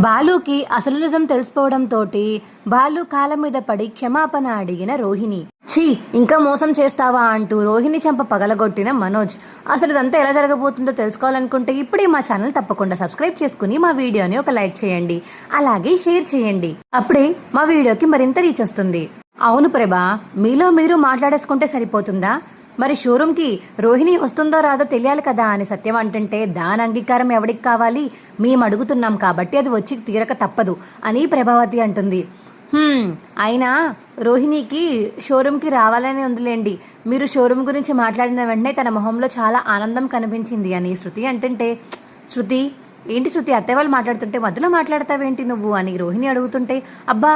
బాలుకి అసలు నిజం తెలిసిపోవడంతోటి బాలు కాళ్ళ మీద పడి క్షమాపణ అడిగిన రోహిణి. ఛీ, ఇంకా మోసం చేస్తావా అంటూ రోహిణి చెంప పగలగొట్టిన మనోజ్. అసలు ఇదంతా ఎలా జరగబోతుందో తెలుసుకోవాలనుకుంటే ఇప్పుడే మా ఛానల్ తప్పకుండా సబ్స్క్రైబ్ చేసుకుని మా వీడియోని ఒక లైక్ చేయండి, అలాగే షేర్ చేయండి. అప్పుడే మా వీడియోకి మరింత రీచ్ వస్తుంది. అవును ప్రభా, మీలో మీరు మాట్లాడేసుకుంటే సరిపోతుందా? మరి షోరూమ్కి రోహిణి వస్తుందో రాదో తెలియాలి కదా అని సత్యం అంటుంటే, దాని అంగీకారం ఎవడికి కావాలి? మేము అడుగుతున్నాం కాబట్టి అది వచ్చి తీరక తప్పదు అని ప్రభావతి అంటుంది. అయినా రోహిణికి షోరూమ్కి రావాలని ఉందిలేండి. మీరు షోరూమ్ గురించి మాట్లాడిన వెంటనే తన మొహంలో చాలా ఆనందం కనిపించింది అని శృతి అంటుంటే, శృతి ఏంటి శృతి, అత్తయ్య వాళ్ళు మాట్లాడుతుంటే మధ్యలో మాట్లాడతావేంటి నువ్వు అని రోహిణి అడుగుతుంటే, అబ్బా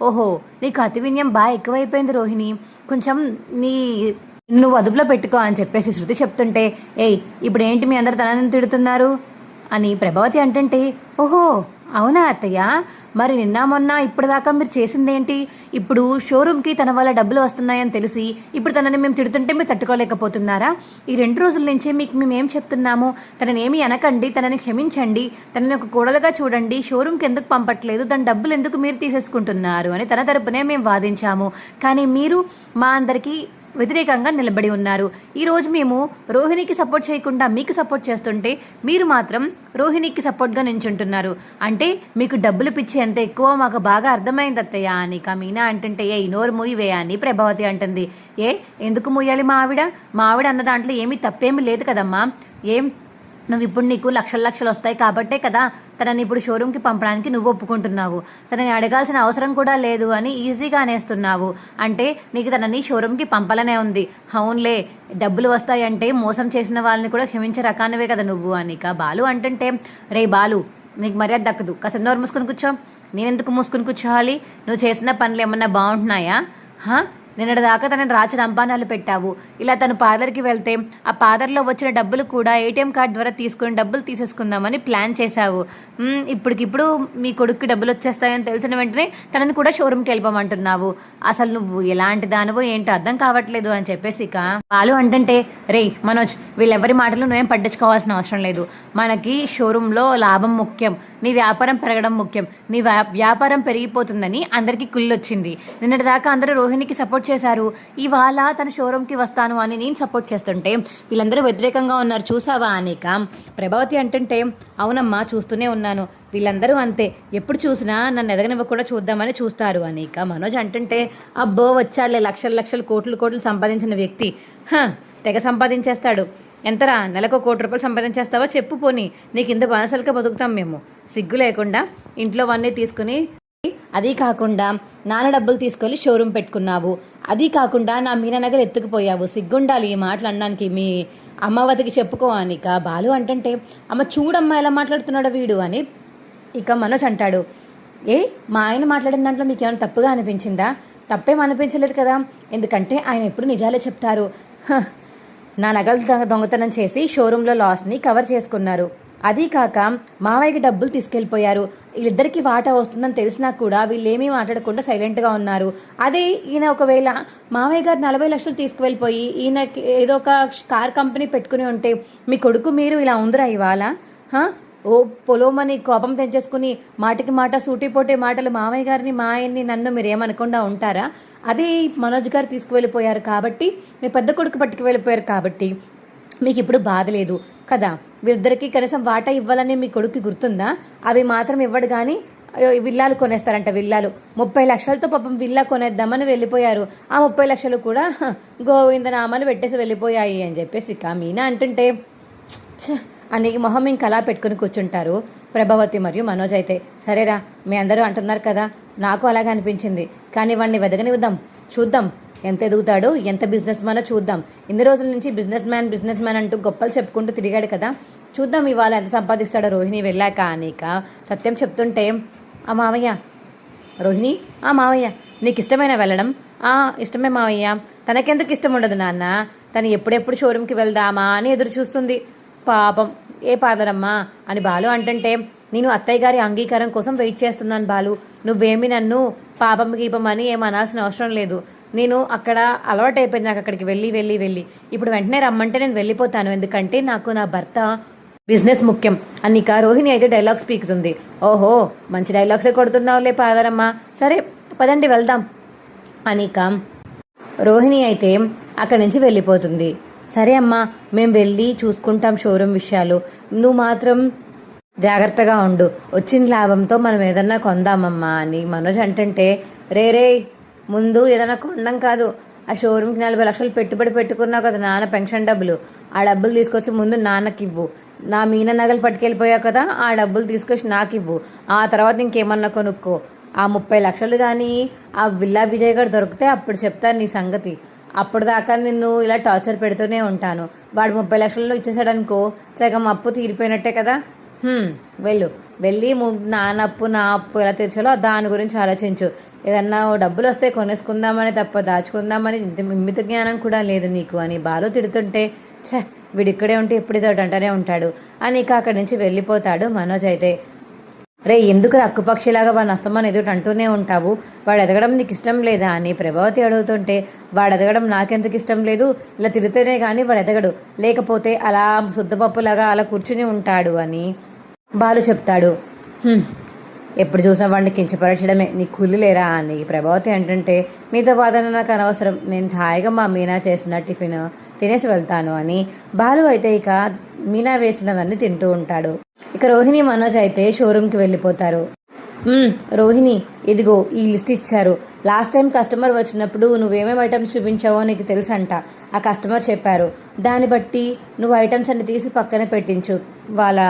ఓహో నీకు అతి వినయం బాగా ఎక్కువైపోయింది రోహిణి, కొంచెం నువ్వు అదుపులో పెట్టుకో అని చెప్పేసి శృతి చెప్తుంటే, ఏయ్ ఇప్పుడు ఏంటి మీ అందరు తనని తిడుతున్నారు అని ప్రభావతి అంటుంటే, ఓహో అవునా అత్తయ్య, మరి నిన్న మొన్న ఇప్పటిదాకా మీరు చేసిందేంటి? ఇప్పుడు షోరూమ్కి తన వల్ల డబ్బులు వస్తున్నాయని తెలిసి ఇప్పుడు తనని మేము తిడుతుంటే మీరు తట్టుకోలేకపోతున్నారా? ఈ 2 రోజుల నుంచి మీకు మేమేం చెప్తున్నాము, తనని ఏమి అనకండి, తనని క్షమించండి, తనని ఒక కోడలుగా చూడండి, షోరూమ్కి ఎందుకు పంపట్లేదు, దాని డబ్బులు ఎందుకు మీరు తీసేసుకుంటున్నారు అని తన తరపునే మేము వాదించాము. కానీ మీరు మా అందరికీ వ్యతిరేకంగా నిలబడి ఉన్నారు. ఈరోజు మేము రోహిణికి సపోర్ట్ చేయకుండా మీకు సపోర్ట్ చేస్తుంటే మీరు మాత్రం రోహిణికి సపోర్ట్గా నించుంటున్నారు. అంటే మీకు డబ్బులు పిచ్చి ఎంత ఎక్కువ మాకు బాగా అర్థమైంది అత్తయ్య అని మీనా అంటుంటే, ఏ నోరు మూయివే అని ప్రభావతి అంటుంది. ఎందుకు మూయాలి? మా ఆవిడ అన్న దాంట్లో ఏమీ తప్పేమీ లేదు కదమ్మా. నువ్వు ఇప్పుడు నీకు లక్షలు వస్తాయి కాబట్టే కదా తనని ఇప్పుడు షోరూమ్కి పంపడానికి నువ్వు ఒప్పుకుంటున్నావు. తనని అడగాల్సిన అవసరం కూడా లేదు అని ఈజీగా అనేస్తున్నావు. అంటే నీకు తనని షోరూమ్కి పంపాలనే ఉంది. అవునులే, డబ్బులు వస్తాయంటే మోసం చేసిన వాళ్ళని కూడా క్షమించే రకానివే కదా నువ్వు అని బాలు అంటుంటే, రే బాలు నీకు మర్యాద దక్కదు, కాస్త నోరు మూసుకొని కూర్చో. నేనెందుకు మూసుకొని కూర్చోవాలి? నువ్వు చేసిన పనులు ఏమన్నా బాగుంటున్నాయా? నిన్నటిదాకా తనని రాచి రంపానాలు పెట్టావు. ఇలా తను పార్లర్కి వెళ్తే ఆ పార్లర్లో వచ్చిన డబ్బులు కూడా ఏటీఎం కార్డు ద్వారా తీసుకుని డబ్బులు తీసేసుకుందామని ప్లాన్ చేశావు. ఇప్పటికిప్పుడు మీ కొడుక్కి డబ్బులు వచ్చేస్తాయని తెలిసిన వెంటనే తనని కూడా షోరూమ్కి వెళ్ళిపోమంటున్నావు. అసలు నువ్వు ఎలాంటి దానివో ఏంటో అర్థం కావట్లేదు అని చెప్పేసి వాళ్ళు అంటుంటే, రే మనోజ్ వీళ్ళెవరి మాటలు నువ్వేం పట్టించుకోవాల్సిన అవసరం లేదు. మనకి షోరూంలో లాభం ముఖ్యం, నీ వ్యాపారం పెరగడం ముఖ్యం. నీ వ్యాపారం పెరిగిపోతుందని అందరికీ కుళ్ళొచ్చింది. నిన్నటిదాకా అందరూ రోహిణికి సపోర్ట్ చేశారు. ఇవాళ తన షోరూమ్కి వస్తాను అని నేను సపోర్ట్ చేస్తుంటే వీళ్ళందరూ వ్యతిరేకంగా ఉన్నారు చూసావా అనేక ప్రభావతి అంటుంటే, అవునమ్మా చూస్తూనే ఉన్నాను, వీళ్ళందరూ అంతే, ఎప్పుడు చూసినా నన్ను ఎదగనివ్వకుండా చూద్దామని చూస్తారు అనేక మనోజ్ అంటుంటే, అబ్బో వచ్చాడులే లక్షలు కోట్లు సంపాదించిన వ్యక్తి, తెగ సంపాదించేస్తాడు. ఎంతరా నెలకు 1 కోటి రూపాయలు సంపాదించేస్తావా చెప్పు, పోనీ నీకు ఇంత బానిసలుగా బతుకుతాం మేము. సిగ్గు లేకుండా ఇంట్లో వన్నీ తీసుకుని, అదీ కాకుండా నాన్న డబ్బులు తీసుకొని షోరూమ్ పెట్టుకున్నావు, అదీ కాకుండా నా మీనా నగలు ఎత్తుకుపోయావు. సిగ్గుండాలి ఈ మాటలు అనడానికి, మీ అమ్మవతికి చెప్పుకో అని బాలు అంటుంటే, అమ్మ చూడమ్మా ఎలా మాట్లాడుతున్నాడో వీడు అని మనోజ్ అంటాడు. మా ఆయన మాట్లాడిన దాంట్లో మీకు ఏమైనా తప్పుగా అనిపించిందా? తప్పేం అనిపించలేదు కదా, ఎందుకంటే ఆయన ఎప్పుడు నిజాలే చెప్తారు. నా నగలు దొంగతనం చేసి షోరూంలో లాస్ని కవర్ చేసుకున్నారు, అదీ కాక మావయ్యకి డబ్బులు తీసుకెళ్ళిపోయారు. వీళ్ళిద్దరికీ వాటా వస్తుందని తెలిసినా కూడా వీళ్ళేమీ మాట్లాడకుండా సైలెంట్గా ఉన్నారు. అదే ఈయన ఒకవేళ మావయ్య గారు 40 లక్షలు తీసుకువెళ్ళిపోయి ఈయనకి ఏదో ఒక కార్ కంపెనీ పెట్టుకుని ఉంటే మీ కొడుకు మీరు ఇలా ఉందిరా ఇవాళ? పొలోమని కోపం తెంచేసుకుని మాటికి మాట సూటిపోటే మాటలు మావయ్య గారిని మా ఆయన్ని నన్ను మీరేమనకుండా ఉంటారా? అదే మనోజ్ గారు తీసుకువెళ్ళిపోయారు కాబట్టి, మీ పెద్ద కొడుకు పట్టుకు వెళ్ళిపోయారు కాబట్టి మీకు ఇప్పుడు బాధ లేదు కదా. వీరిద్దరికీ కనీసం వాటా ఇవ్వాలని మీ కొడుకు గుర్తుందా? అవి మాత్రం ఇవ్వడు కానీ విల్లాలు కొనేస్తారంట. విల్లాలు 30 లక్షలతో పాపం విల్లా కొనేద్దామని వెళ్ళిపోయారు. ఆ 30 లక్షలు కూడా గోవిందనామని పెట్టేసి వెళ్ళిపోయాయి అని చెప్పేసి మీనా అంటుంటే, అని మొహం ఇంక అలా పెట్టుకుని కూర్చుంటారు ప్రభావతి మరియు మనోజ్. అయితే సరేరా, మీ అందరూ అంటున్నారు కదా, నాకు అలాగే అనిపించింది, కానీ వాడిని వెదగనివ్వదాం, చూద్దాం ఎంత ఎదుగుతాడో, ఎంత బిజినెస్ మ్యానో చూద్దాం. ఇన్ని రోజుల నుంచి బిజినెస్ మ్యాన్ అంటూ గొప్పలు చెప్పుకుంటూ తిరిగాడు కదా, చూద్దాం ఇవాళ ఎంత సంపాదిస్తాడో రోహిణి వెళ్ళాక అనేక సత్యం చెప్తుంటే, ఆ మావయ్య రోహిణి, ఆ మావయ్య నీకు ఇష్టమైన వెళ్ళడం? ఇష్టమే మావయ్య. తనకెందుకు ఇష్టం ఉండదు నాన్న, తను ఎప్పుడెప్పుడు షోరూమ్కి వెళ్దామా అని ఎదురు చూస్తుంది. పాపం ఏ పాదరమ్మా అని బాలు అంటుంటే, నేను అత్తయ్య గారి అంగీకారం కోసం వెయిట్ చేస్తున్నాను బాలు, నువ్వేమి నన్ను పాపం గీపం అని ఏం అనాల్సిన అవసరం లేదు. నేను అక్కడ అలవాటు అయిపోయింది, నాకు అక్కడికి వెళ్ళి ఇప్పుడు వెంటనే రమ్మంటే నేను వెళ్ళిపోతాను. ఎందుకంటే నాకు నా భర్త బిజినెస్ ముఖ్యం అనిక రోహిణి అయితే డైలాగ్స్ పీకుతుంది. ఓహో, మంచి డైలాగ్సే కొడుతున్నావులే పాదరమ్మా, సరే పదండి వెళ్దాం. అనిక రోహిణి అయితే అక్కడి నుంచి వెళ్ళిపోతుంది. సరే అమ్మా, మేము వెళ్ళి చూసుకుంటాం షోరూమ్ విషయాలు, నువ్వు మాత్రం జాగ్రత్తగా ఉండు, వచ్చిన లాభంతో మనం ఏదన్నా కొందామమ్మా అని మనోజ్ అంటుంటే, రే ముందు ఏదైనా కొనడం కాదు, ఆ షోరూమ్కి 40 లక్షలు పెట్టుబడి పెట్టుకున్నావు కదా నాన్న పెన్షన్ డబ్బులు, ఆ డబ్బులు తీసుకొచ్చి ముందు నాన్నకి ఇవ్వు. నా మీన నగలు పట్టుకెళ్ళిపోయావు కదా, ఆ డబ్బులు తీసుకొచ్చి నాకు ఇవ్వు. ఆ తర్వాత ఇంకేమన్నా కొనుక్కో. ఆ 30 లక్షలు కానీ ఆ విల్లా విజయ్ గారు దొరికితే అప్పుడు చెప్తాను నీ సంగతి. అప్పుడు దాకా నిన్ను ఇలా టార్చర్ పెడుతూనే ఉంటాను. వాడు 30 లక్షలు ఇచ్చేసాడనుకో, సగం అప్పు తీరిపోయినట్టే కదా. వెళ్ళి నాన్న అప్పు నా అప్పు ఎలా తీర్చాలో దాని గురించి ఆలోచించు. ఏదన్నా డబ్బులు వస్తే కొనేసుకుందామని తప్ప దాచుకుందామని మిత జ్ఞానం కూడా లేదు నీకు అని బాలు తిడుతుంటే, వీడు ఇక్కడే ఉంటే ఎప్పుడు ఇదోటి అంటూనే ఉంటాడు అని ఇక అక్కడి నుంచి వెళ్ళిపోతాడు. మనోజ్ అయితే, రే ఎందుకు అక్కుపక్షిలాగా వాడిని అస్తమానం ఎదుటి అంటూనే ఉంటావు, వాడు ఎదగడం నీకు ఇష్టం లేదా అని ప్రభావతి అడుగుతుంటే, వాడు ఎదగడం నాకెందుకు ఇష్టం లేదు, ఇలా తిరిగితేనే కానీ వాడు ఎదగడు, లేకపోతే అలా శుద్ధపప్పులాగా అలా కూర్చుని ఉంటాడు అని బాలు చెప్తాడు. ఎప్పుడు చూసినా వాడిని కించపరచడమే నీ కుళ్ళు లేరా అని ప్రభావతి అంటుంటే, నీతో వాదన నాకు అనవసరం, నేను హాయిగా మా మీనా చేసిన టిఫిన్ తినేసి వెళ్తాను అని బాలు అయితే ఇక మీనా వేసినవన్నీ తింటూ ఉంటాడు. ఇక రోహిణి మనోజ్ అయితే షోరూమ్కి వెళ్ళిపోతారు. రోహిణి, ఇదిగో ఈ లిస్ట్ ఇచ్చారు, లాస్ట్ టైం కస్టమర్ వచ్చినప్పుడు నువ్వేమేమి ఐటమ్స్ చూపించావో నీకు తెలుసంట, ఆ కస్టమర్ చెప్పారు, దాన్ని బట్టి నువ్వు ఐటమ్స్ అన్ని తీసి పక్కన పెట్టించు వాళ్ళ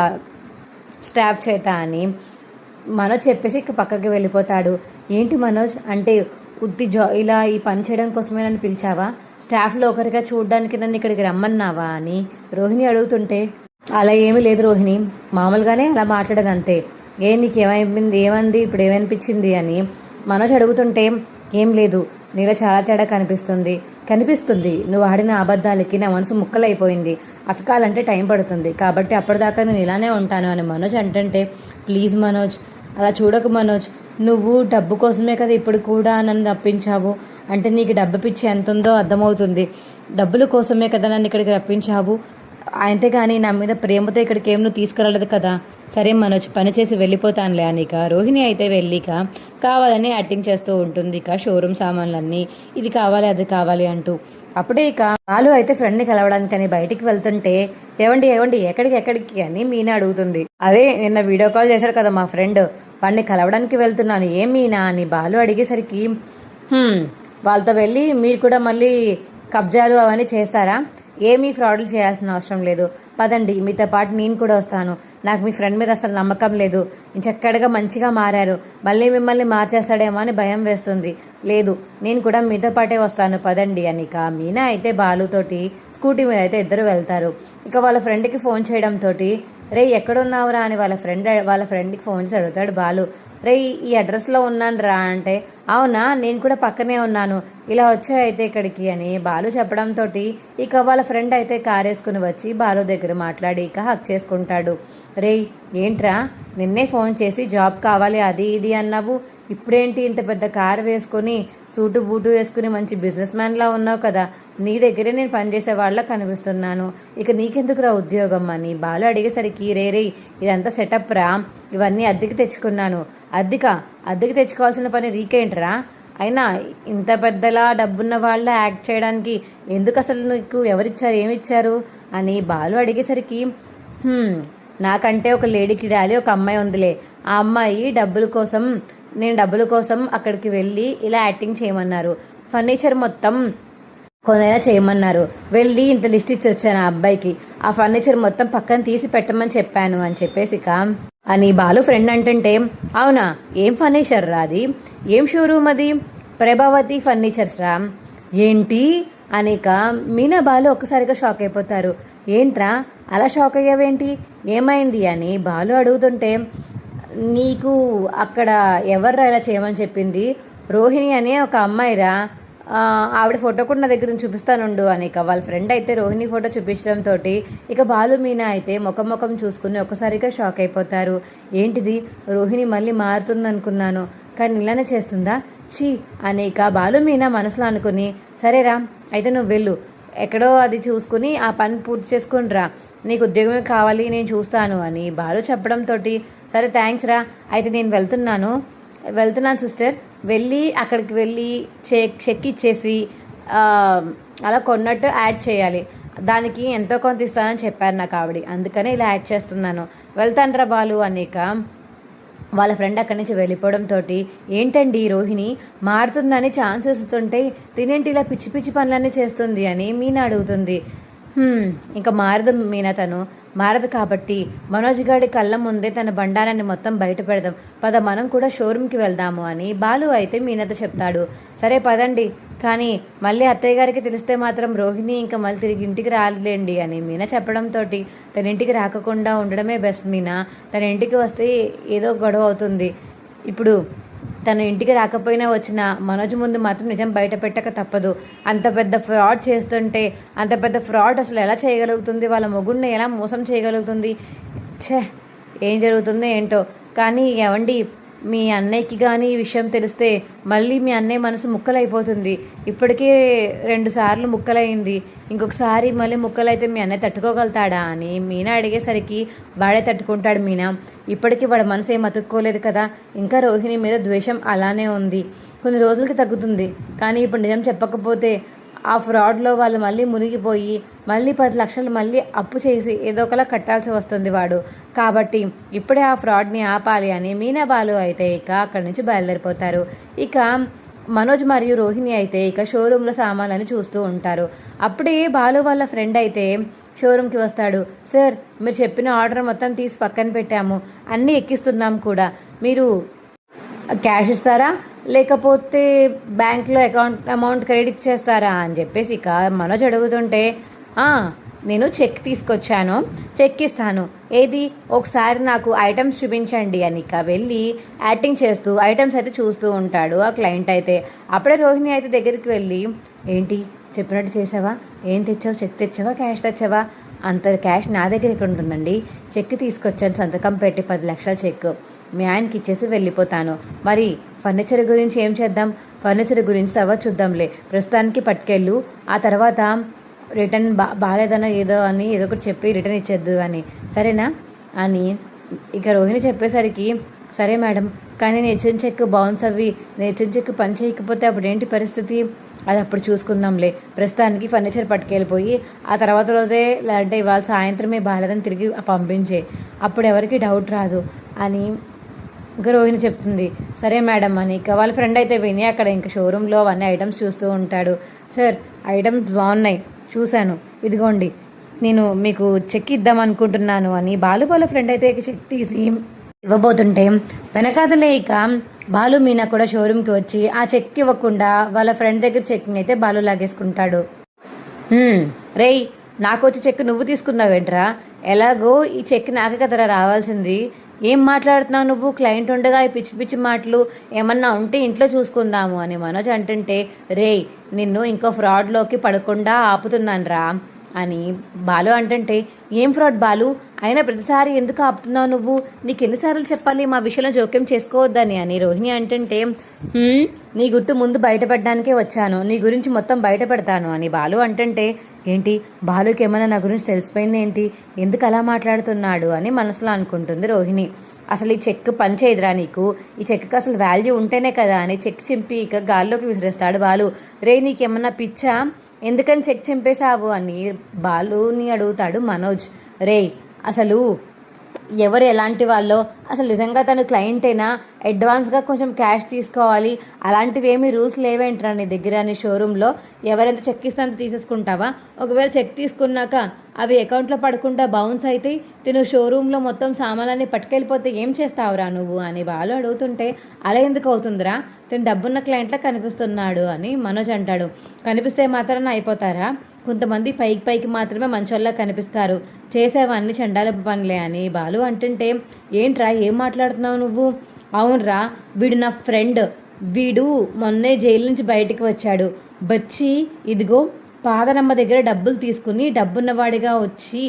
స్టాఫ్ చేత అని మనోజ్ చెప్పేసి ఇక పక్కకి వెళ్ళిపోతాడు. ఏంటి మనోజ్ అంటే ఇలా ఈ పని చేయడం కోసమే నన్ను పిలిచావా, స్టాఫ్లో ఒకరిగా చూడడానికి నన్ను ఇక్కడికి రమ్మన్నావా అని రోహిణి అడుగుతుంటే, అలా ఏమీ లేదు రోహిణి, మామూలుగానే అలా మాట్లాడదు అంతే, నీకు ఏమంది ఇప్పుడు ఏమనిపించింది అని మనోజ్ అడుగుతుంటే, ఏం లేదు, నీలో చాలా తేడా కనిపిస్తుంది నువ్వు ఆడిన అబద్ధాలకి నా మనసు ముక్కలైపోయింది, అతకాలంటే టైం పడుతుంది, కాబట్టి అప్పటిదాకా నేను ఇలానే ఉంటాను అని మనోజ్ అంటుంటే, ప్లీజ్ మనోజ్ అలా చూడకు మనోజ్, నువ్వు డబ్బు కోసమే కదా ఇప్పుడు కూడా నన్ను రప్పించావు, అంటే నీకు డబ్బు పిచ్చి ఎంత ఉందో అర్థమవుతుంది, డబ్బుల కోసమే కదా నన్ను ఇక్కడికి రప్పించావు, అంతేగాని నా మీద ప్రేమతో ఇక్కడికి ఏం నువ్వు తీసుకురాలేదు కదా. సరే మనోజ్, పని చేసి వెళ్ళిపోతానులే అని ఇక రోహిణి అయితే వెళ్ళిక కావాలని యాక్టింగ్ చేస్తూ ఉంటుంది. ఇక షోరూమ్ సామాన్లన్నీ ఇది కావాలి అది కావాలి అంటూ. అప్పుడే ఇక బాలు అయితే ఫ్రెండ్ని కలవడానికని బయటికి వెళ్తుంటే, ఏవండి ఎక్కడికి అని మీనా అడుగుతుంది. అదే నిన్న వీడియో కాల్ చేశాడు కదా మా ఫ్రెండ్, వాడిని కలవడానికి వెళ్తున్నాను, ఏం మీనా అని బాలు అడిగేసరికి, వాళ్ళతో వెళ్ళి మీరు కూడా మళ్ళీ కబ్జాలు అవన్నీ చేస్తారా, ఏమీ ఫ్రాడ్లు చేయాల్సిన అవసరం లేదు, పదండి మీతో పాటు నేను కూడా వస్తాను, నాకు మీ ఫ్రెండ్ మీద అసలు నమ్మకం లేదు, చక్కగా మంచిగా మారారు, మళ్ళీ మిమ్మల్ని మార్చేస్తాడేమో అని భయం వేస్తుంది, లేదు నేను కూడా మీతో పాటే వస్తాను పదండి అని ఇక మీనా అయితే బాలుతోటి స్కూటీ మీద అయితే ఇద్దరు వెళ్తారు. ఇక వాళ్ళ ఫ్రెండ్కి ఫోన్ చేయడంతో, రే ఎక్కడున్నావురా అని వాళ్ళ ఫ్రెండ్కి ఫోన్ చేసి అడుగుతాడు బాలు. రే ఈ అడ్రస్లో ఉన్నాను రా అంటే, అవునా నేను కూడా పక్కనే ఉన్నాను, ఇలా వచ్చాయితే ఇక్కడికి అని బాలు చెప్పడంతో ఇక వాళ్ళ ఫ్రెండ్ అయితే కార్ వేసుకుని వచ్చి బాలు దగ్గర మాట్లాడి ఇక హక్ చేసుకుంటాడు. రే ఏంట్రా, నిన్నే ఫోన్ చేసి జాబ్ కావాలి అది ఇది అన్నావు, ఇప్పుడేంటి ఇంత పెద్ద కారు వేసుకొని సూటు బూటు వేసుకుని మంచి బిజినెస్ మ్యాన్లా ఉన్నావు కదా, నీ దగ్గరే నేను పనిచేసే వాళ్ళ కనిపిస్తున్నాను, ఇక నీకెందుకురా ఉద్యోగం అని బాలు అడిగేసరికి, రే ఇదంతా సెటప్ రా, ఇవన్నీ అద్దెకి తెచ్చుకున్నాను, అద్దెకి తెచ్చుకోవాల్సిన పని రీకేంట్రా, అయినా ఇంత పెద్దలా డబ్బున్న వాళ్ళ యాక్ట్ చేయడానికి ఎందుకు అసలు నీకు ఎవరిచ్చారు ఏమిచ్చారు అని బాలు అడిగేసరికి, నాకంటే ఒక లేడీకి డాలి ఒక అమ్మాయి ఉందిలే, ఆ అమ్మాయి నేను డబ్బుల కోసం అక్కడికి వెళ్ళి ఇలా యాక్టింగ్ చేయమన్నారు, ఫర్నిచర్ మొత్తం కొనేలా చేయమన్నారు, వెళ్ళి ఇంత లిస్ట్ ఇచ్చి వచ్చాను ఆ అబ్బాయికి, ఆ ఫర్నిచర్ మొత్తం పక్కన తీసి పెట్టమని చెప్పాను అని చెప్పేసి అని బాలు ఫ్రెండ్ అంటుంటే, అవునా ఏం ఫర్నిచర్ రా అది, ఏం షోరూమ్ అది, ప్రభావతి ఫర్నిచర్స్ రా, ఏంటి అనేక మీనా బాలు ఒక్కసారిగా షాక్ అయిపోతారు. ఏంట్రా అలా షాక్ అయ్యావేంటి, ఏమైంది అని బాలు అడుగుతుంటే, నీకు అక్కడ ఎవర్రా ఇలా చేయమని చెప్పింది, రోహిణి అనే ఒక అమ్మాయిరా, ఆవిడ ఫోటో కూడా నా దగ్గర నుంచి చూపిస్తానుండు అని ఇక వాళ్ళ ఫ్రెండ్ అయితే రోహిణి ఫోటో చూపించడంతో ఇక బాలు మీనా అయితే ముఖం చూసుకుని ఒక్కసారిగా షాక్ అయిపోతారు. ఏంటిది, రోహిణి మళ్ళీ మారుతుంది అనుకున్నాను, కానీ ఇలానే చేస్తుందా, చీ అని ఇక బాలు మీనా మనసులో అనుకుని, సరేరా అయితే నువ్వు వెళ్ళు, ఎక్కడో అది చూసుకుని ఆ పని పూర్తి చేసుకుని రా, నీకు ఉద్యోగమే కావాలి, నేను చూస్తాను అని బాలు చెప్పడంతో సరే థ్యాంక్స్ రా, అయితే నేను వెళ్తున్నాను సిస్టర్, వెళ్ళి అక్కడికి వెళ్ళి చెక్ ఇచ్చేసి అలా కొన్నట్టు యాడ్ చేయాలి, దానికి ఎంతో కొంత ఇస్తానని చెప్పారు నాకు ఆవిడ, అందుకనే ఇలా యాడ్ చేస్తున్నాను, వెళ్తాను రా బాలు అనేక వాళ్ళ ఫ్రెండ్ అక్కడి నుంచి వెళ్ళిపోవడంతో ఏంటండి రోహిణి మారుతుందని ఛాన్సెస్ ఇస్తుంటే తినేంటి ఇలా పిచ్చి పిచ్చి పనులన్నీ చేస్తుంది అని మీనా అడుగుతుంది. ఇంకా మారదు మీనా, తను మారదు కాబట్టి మనోజ్ గారి కళ్ళ ముందే తన బండారాన్ని మొత్తం బయట పెడదాం, పద మనం కూడా షోరూమ్కి వెళ్దాము అని బాలు అయితే మీనాతో చెప్తాడు. సరే పదండి, కానీ మళ్ళీ అత్తయ్య గారికి తెలిస్తే మాత్రం రోహిణి ఇంకా మళ్ళీ తిరిగి ఇంటికి రాలేండి అని మీనా చెప్పడంతో తన ఇంటికి రాకుండా ఉండడమే బెస్ట్ మీనా, తన ఇంటికి వస్తే ఏదో గొడవ అవుతుంది, ఇప్పుడు తను ఇంటికి రాకపోయినా వచ్చిన మనోజ్ ముందు మాత్రం నిజం బయట పెట్టక తప్పదు, అంత పెద్ద ఫ్రాడ్ చేస్తుంటే అంత పెద్ద ఫ్రాడ్ అసలు ఎలా చేయగలుగుతుంది, వాళ్ళ మొగుడిని ఎలా మోసం చేయగలుగుతుంది, ఏం జరుగుతుందో ఏంటో. కానీ ఏవండి, మీ అన్నయ్యకి కానీ ఈ విషయం తెలిస్తే మళ్ళీ మీ అన్నయ్య మనసు ముక్కలైపోతుంది, ఇప్పటికే 2 సార్లు ముక్కలైంది, ఇంకొకసారి మళ్ళీ ముక్కలైతే మీ అన్నయ్య తట్టుకోగలుగుతాడా అని మీనా అడిగేసరికి వాడే తట్టుకుంటాడు మీనా, ఇప్పటికీ వాడి మనసు ఏం అతుక్కోలేదు కదా, ఇంకా రోహిణి మీద ద్వేషం అలానే ఉంది, కొన్ని రోజులకి తగ్గుతుంది, కానీ ఇప్పుడు నిజం చెప్పకపోతే ఆ ఫ్రాడ్లో వాళ్ళు మళ్ళీ మునిగిపోయి మళ్ళీ 10 లక్షలు మళ్ళీ అప్పు చేసి ఏదో ఒకలా కట్టాల్సి వస్తుంది వాడు, కాబట్టి ఇప్పుడే ఆ ఫ్రాడ్ని ఆపాలి అని మీనా బాలు అయితే ఇక అక్కడి నుంచి బయలుదేరిపోతారు. ఇక మనోజ్ మరియు రోహిణి అయితే ఇక షోరూంలో సామాన్లని చూస్తూ ఉంటారు. అప్పుడే బాలు వాళ్ళ ఫ్రెండ్ అయితే షోరూమ్కి వస్తాడు. సార్, మీరు చెప్పిన ఆర్డర్ మొత్తం తీసి పక్కన పెట్టాము, అన్నీ ఎక్కిస్తున్నాం కూడా, మీరు క్యాష్ ఇస్తారా లేకపోతే బ్యాంక్లో అమౌంట్ క్రెడిట్ చేస్తారా అని చెప్పేసి ఇక మనోజ్ అడుగుతుంటే నేను చెక్ తీసుకొచ్చాను, చెక్ ఇస్తాను, ఏది ఒకసారి నాకు ఐటమ్స్ చూపించండి అని ఇక వెళ్ళి యాక్టింగ్ చేస్తూ ఐటమ్స్ అయితే చూస్తూ ఉంటాడు ఆ క్లయింట్ అయితే. అప్పుడే రోహిణి అయితే దగ్గరికి వెళ్ళి, ఏంటి చెప్పినట్టు చేసావా, ఏం తెచ్చావు, చెక్ తెచ్చావా క్యాష్ తెచ్చావా, అంత క్యాష్ నా దగ్గర ఇక్కడ ఉంటుందండి, చెక్ తీసుకొచ్చాను, సంతకం పెట్టి 10 లక్షల చెక్ మీ ఆయనకి ఇచ్చేసి వెళ్ళిపోతాను, మరి ఫర్నిచర్ గురించి ఏం చేద్దాం, ఫర్నిచర్ గురించి తర్వాత చూద్దాంలే, ప్రస్తుతానికి పట్టుకెళ్ళు, ఆ తర్వాత రిటర్న్ బాగాలేదనో ఏదో ఒకటి చెప్పి రిటర్న్ ఇచ్చేద్దు అని, సరేనా అని ఇక రోహిణి చెప్పేసరికి, సరే మేడం, కానీ నేను ఇచ్చిన చెక్ బౌన్స్ అవి, నేను ఇచ్చిన చెక్ పని చేయకపోతే అప్పుడు ఏంటి పరిస్థితి, అది అప్పుడు చూసుకుందాంలే, ప్రస్తుతానికి ఫర్నిచర్ పట్టుకెళ్ళిపోయి ఆ తర్వాత రోజే అంటే ఇవాళ సాయంత్రమే బాగాలేదని తిరిగి పంపించే, అప్పుడు ఎవరికి డౌట్ రాదు అని ఇంకా రోహిణి చెప్తుంది. సరే మేడం అని ఇక వాళ్ళ ఫ్రెండ్ అయితే విని అక్కడ ఇంకా షోరూంలో అవన్నీ ఐటమ్స్ చూస్తూ ఉంటాడు. సార్, ఐటమ్స్ బాగున్నాయి, చూశాను, ఇదిగోండి నేను మీకు చెక్ ఇద్దాం అనుకుంటున్నాను అని బాలు వాళ్ళ ఫ్రెండ్ అయితే చెక్ తీసి ఇవ్వబోతుంటే వెనకాతలే ఇక బాలు మీనా కూడా షోరూమ్కి వచ్చి ఆ చెక్ ఇవ్వకుండా వాళ్ళ ఫ్రెండ్ దగ్గర చెక్ని అయితే బాలు లాగేసుకుంటాడు. రేయ్, నాకు వచ్చి చెక్ నువ్వు తీసుకున్నావేంట్రా, ఎలాగో ఈ చెక్ నాకే కదరా రావాల్సింది, ఏం మాట్లాడుతున్నావు నువ్వు, క్లయింట్ ఉండగా ఈ పిచ్చి పిచ్చి మాటలు, ఏమన్నా ఉంటే ఇంట్లో చూసుకుందాము అని మనోజ్ అంటుంటే, రేయ్ నిన్ను ఇంకో ఫ్రాడ్లోకి పడకుండా ఆపుతున్నాను రా అని బాలు అంటుంటే, ఏం ఫ్రాడ్ బాలు, అయినా ప్రతిసారి ఎందుకు ఆపుతున్నావు నువ్వు, నీకు ఎన్నిసార్లు చెప్పాలి మా విషయంలో జోక్యం చేసుకోవద్దని అని రోహిణి అంటుంటే, నీ గుర్తు ముందు బయటపడడానికే వచ్చాను, నీ గురించి మొత్తం బయట పెడతాను అని బాలు అంటుంటే, ఏంటి బాలుకి ఏమైనా నా గురించి తెలిసిపోయింది ఏంటి, ఎందుకు అలా మాట్లాడుతున్నాడు అని మనసులో అనుకుంటుంది రోహిణి. అసలు ఈ చెక్ పని చేయదురా నీకు, ఈ చెక్కి అసలు వాల్యూ ఉంటేనే కదా అని చెక్ చింపి ఇక గాల్లోకి విసిరేస్తాడు బాలు. రే నీకేమన్నా పిచ్చా, ఎందుకని చెక్ చింపేశావు అని బాలుని అడుగుతాడు మనోజ్. రే అసలు ఎవరు ఎలాంటి వాళ్ళో, అసలు నిజంగా తను క్లయింటేనా, అడ్వాన్స్గా కొంచెం క్యాష్ తీసుకోవాలి, అలాంటివి ఏమీ రూల్స్ లేవేంట్రా నీ దగ్గర అని షోరూంలో, ఎవరెంత చెక్ ఇస్తే అంత తీసేసుకుంటావా, ఒకవేళ చెక్ తీసుకున్నాక అవి అకౌంట్లో పడకుండా బౌన్స్ అయితే తిను షోరూంలో మొత్తం సామాన్లన్నీ పట్టుకెళ్ళిపోతే ఏం చేస్తావురా నువ్వు అని బాలు అడుగుతుంటే, అలా ఎందుకు అవుతుందిరా, తిను డబ్బున్న క్లయింట్లా కనిపిస్తున్నాడు అని మనోజ్ అంటాడు. కనిపిస్తే మాత్రాన అయిపోతారా, కొంతమంది పైకి మాత్రమే మంచోళ్ళ కనిపిస్తారు, చేసేవన్నీ చండాల పనులే అని బాలు అంటుంటే, ఏంట్రా ఏం మాట్లాడుతున్నావు నువ్వు, అవునరా వీడు నా ఫ్రెండ్, వీడు మొన్నే జైలు నుంచి బయటికి వచ్చాడు, బచ్చి ఇదిగో పాదలమ్మ దగ్గర డబ్బులు తీసుకుని డబ్బున్నవాడిగా వచ్చి,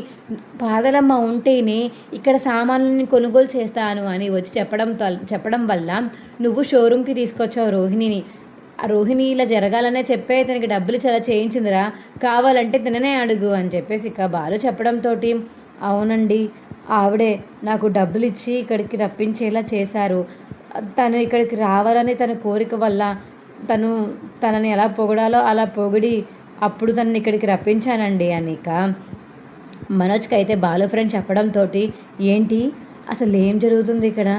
పాదలమ్మ ఉంటేనే ఇక్కడ సామాన్లని కొనుగోలు చేస్తాను అని వచ్చి చెప్పడం వల్ల నువ్వు షోరూమ్కి తీసుకొచ్చావు రోహిణిని, ఆ రోహిణి ఇలా జరగాలనే చెప్పే తనకి డబ్బులు చాలా చేయించిందిరా, కావాలంటే తిననే అడుగు అని చెప్పేసి ఇక బాలు చెప్పడంతో అవునండి, ఆవిడే నాకు డబ్బులు ఇచ్చి ఇక్కడికి రప్పించేలా చేశారు. తను ఇక్కడికి రావాలని తన కోరిక వల్ల తనని ఎలా పొగడాలో అలా పొగిడి అప్పుడు తనని ఇక్కడికి రప్పించానండి అని ఇక మనోజ్కి అయితే బాలు ఫ్రెండ్ చెప్పడంతో ఏంటి అసలు ఏం జరుగుతుంది ఇక్కడ,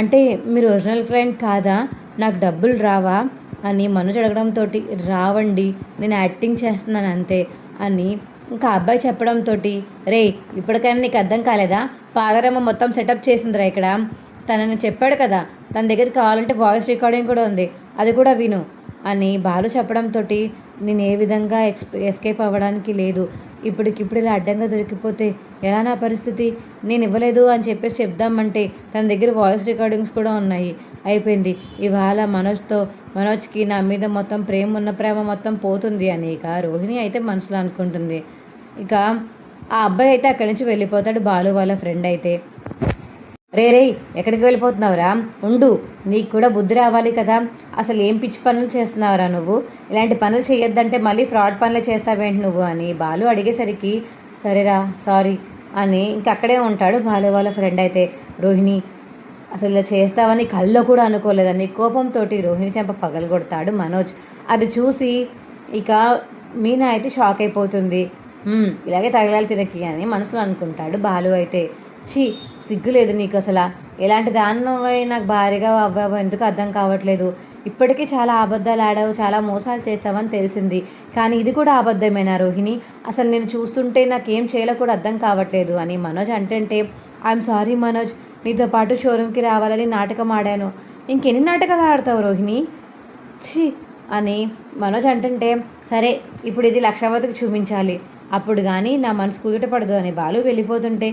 అంటే మీరు ఒరిజినల్ క్లయింట్ కాదా, నాకు డబ్బులు రావా అని మనోజ్ అడగడంతో రావండి, నేను యాక్టింగ్ చేస్తున్నాను అంతే అని ఇంకా అబ్బాయి చెప్పడంతో రే ఇప్పటికైనా నీకు అర్థం కాలేదా, పాదరమ్మ మొత్తం సెటప్ చేసిందిరా ఇక్కడ, తనని చెప్పాడు కదా తన దగ్గర కావాలంటే వాయిస్ రికార్డింగ్ కూడా ఉంది, అది కూడా విను అని బాలు చెప్పడంతో నేను ఏ విధంగా ఎస్కేప్ అవ్వడానికి లేదు, ఇప్పటికిప్పుడు ఇలా అడ్డంగా దొరికిపోతే ఎలా నా పరిస్థితి, నేను ఇవ్వలేదు అని చెప్పేసి చెప్దామంటే తన దగ్గర వాయిస్ రికార్డింగ్స్ కూడా ఉన్నాయి, అయిపోయింది ఇవాళ మనోజ్కి నా మీద మొత్తం ప్రేమ మొత్తం పోతుంది అని ఇక రోహిణి అయితే మనసులో అనుకుంటుంది. ఇక ఆ అబ్బాయి అయితే అక్కడి నుంచి వెళ్ళిపోతాడు. బాలు వాళ్ళ ఫ్రెండ్ అయితే రే ఎక్కడికి వెళ్ళిపోతున్నావురా, ఉండు, నీకు కూడా బుద్ధి రావాలి కదా, అసలు ఏం పిచ్చి పనులు చేస్తున్నావురా నువ్వు, ఇలాంటి పనులు చేయొద్దంటే మళ్ళీ ఫ్రాడ్ పనులు చేస్తావేంటి నువ్వు అని బాలు అడిగేసరికి సరేరా సారీ అని ఇంక అక్కడే ఉంటాడు బాలు వాళ్ళ ఫ్రెండ్ అయితే. రోహిణి అసలు ఇలా చేస్తావని కల్లో కూడా అనుకోలేదని కోపంతో రోహిణి చెంప పగలగొడతాడు మనోజ్. అది చూసి ఇక మీనా అయితే షాక్ అయిపోతుంది. ఇలాగే తగలాలి తినకి అని మనసులో అనుకుంటాడు బాలు అయితే. సిగ్గులేదు నీకు, అసలు ఎలాంటి దానివై నాకు భారీగా అవ్వావో ఎందుకు అర్థం కావట్లేదు, ఇప్పటికీ చాలా అబద్ధాలు ఆడావు, చాలా మోసాలు చేసావని తెలిసింది, కానీ ఇది కూడా అబద్ధమేనా రోహిణి, అసలు నేను చూస్తుంటే నాకేం చేయాలో కూడా అర్థం కావట్లేదు అని మనోజ్ అంటుంటే ఐఎమ్ సారీ మనోజ్, నీతో పాటు షోరూమ్కి రావాలని నాటకం ఆడాను, ఇంకెన్ని నాటకాలు ఆడతావు రోహిణి అని మనోజ్ అంటుంటే సరే ఇప్పుడు ఇది లక్షావతికి చూపించాలి, అప్పుడు కానీ నా మనసు కుదుట పడదు అని బాలు వెళ్ళిపోతుంటే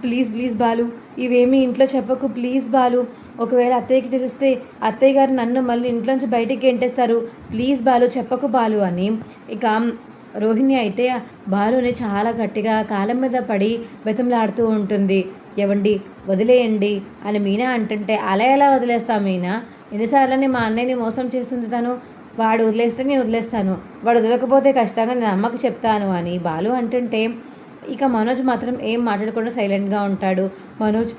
ప్లీజ్ బాలు ఇవేమీ ఇంట్లో చెప్పకు ప్లీజ్ బాలు, ఒకవేళ అత్తయ్యకి తెలిస్తే అత్తయ్య గారు నన్ను మళ్ళీ ఇంట్లోంచి బయటికి గెంటేస్తారు, ప్లీజ్ బాలు చెప్పకు బాలు అని ఇక రోహిణి అయితే బాలుని చాలా గట్టిగా కాలం మీద పడి బెతంలాడుతూ ఉంటుంది. ఎవండి వదిలేయండి అని మీనా అంటుంటే అలా ఎలా వదిలేస్తావు మీనా, ఎన్నిసార్లని మా అన్నయ్యని మోసం చేస్తుంది తను, వాడు వదిలేస్తే నేను వదిలేస్తాను, వాడు వదలకపోతే ఖచ్చితంగా నేను అమ్మకి చెప్తాను అని బాలు అంటుంటే ఇక మనోజ్ మాత్రం ఏం మాట్లాడకుండా సైలెంట్గా ఉంటాడు. మనోజ్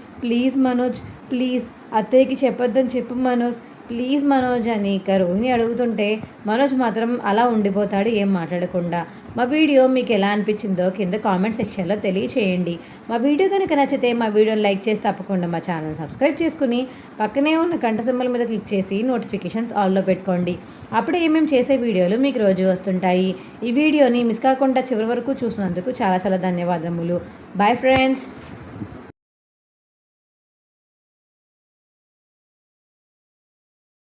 ప్లీజ్ అత్తయ్యకి చెప్పొద్దని చెప్పు మనోజ్, ప్లీజ్ మనోజ్ అని ఇక రోహిణి అడుగుతుంటే మనోజ్ మాత్రం అలా ఉండిపోతాడు ఏం మాట్లాడకుండా. మా వీడియో మీకు ఎలా అనిపించిందో కింద కామెంట్ సెక్షన్లో తెలియచేయండి. మా వీడియో కనుక నచ్చితే మా వీడియోని లైక్ చేసి తప్పకుండా మా ఛానల్ సబ్స్క్రైబ్ చేసుకుని పక్కనే ఉన్న గంట సింబల్ మీద క్లిక్ చేసి నోటిఫికేషన్స్ ఆల్లో పెట్టుకోండి. అప్పుడే ఏమేమి చేసే వీడియోలు మీకు రోజు వస్తుంటాయి. ఈ వీడియోని మిస్ కాకుండా చివరి వరకు చూసినందుకు చాలా ధన్యవాదములు. Bye friends.